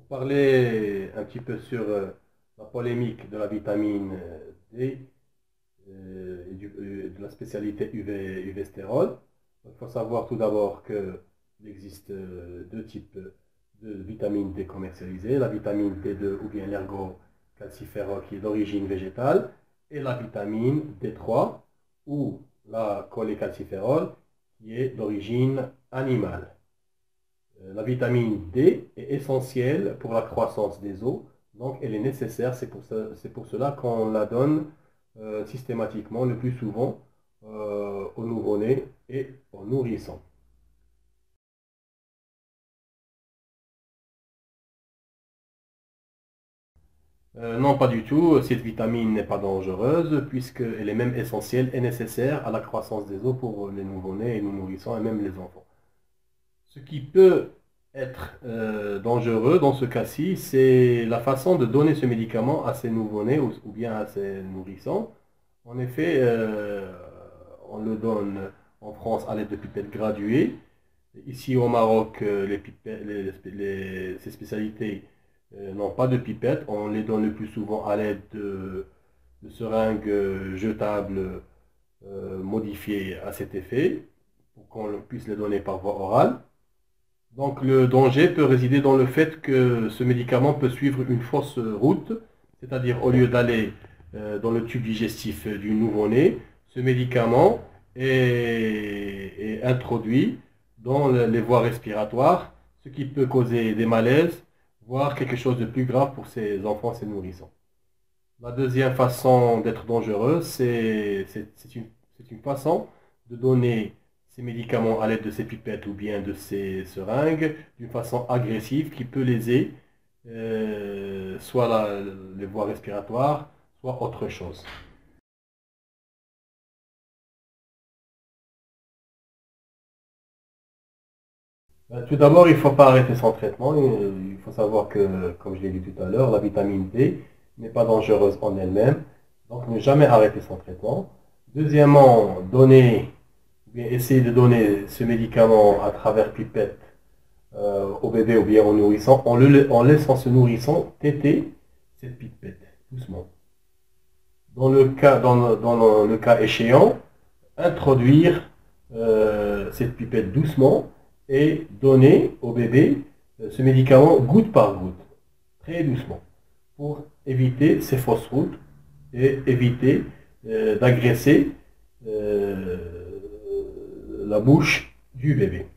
Pour parler un petit peu sur la polémique de la vitamine D et de la spécialité UV-stérol. Il faut savoir tout d'abord qu'il existe deux types de vitamine D commercialisées, la vitamine D2 ou bien l'ergocalciférol qui est d'origine végétale et la vitamine D3 ou la cholécalciférol qui est d'origine animale. La vitamine D est essentielle pour la croissance des os, donc elle est nécessaire. C'est pour cela qu'on la donne systématiquement, le plus souvent, aux nouveau-nés et aux nourrissons. Non, pas du tout. Cette vitamine n'est pas dangereuse puisqu'elle est même essentielle et nécessaire à la croissance des os pour les nouveau-nés et les nourrissons et même les enfants. Ce qui peut être dangereux dans ce cas-ci, c'est la façon de donner ce médicament à ces nouveau-nés ou bien à ces nourrissons. En effet, on le donne en France à l'aide de pipettes graduées. Ici au Maroc, ces spécialités n'ont pas de pipettes. On les donne le plus souvent à l'aide de seringues jetables modifiées à cet effet pour qu'on puisse les donner par voie orale. Donc le danger peut résider dans le fait que ce médicament peut suivre une fausse route, c'est-à-dire au lieu d'aller dans le tube digestif du nouveau-né, ce médicament est introduit dans les voies respiratoires, ce qui peut causer des malaises, voire quelque chose de plus grave pour ces enfants, ces nourrissons. La deuxième façon d'être dangereux, c'est une façon de donner ces médicaments à l'aide de ces pipettes ou bien de ces seringues d'une façon agressive qui peut léser soit les voies respiratoires, soit autre chose. Tout d'abord, il ne faut pas arrêter son traitement. Il faut savoir que, comme je l'ai dit tout à l'heure, la vitamine D n'est pas dangereuse en elle-même. Donc, ne jamais arrêter son traitement. Deuxièmement, essayer de donner ce médicament à travers pipette au bébé ou bien au nourrisson en laissant ce nourrisson téter cette pipette doucement. Dans le cas échéant, introduire cette pipette doucement et donner au bébé ce médicament goutte par goutte, très doucement, pour éviter ces fausses routes et éviter d'agresser la bouche du bébé.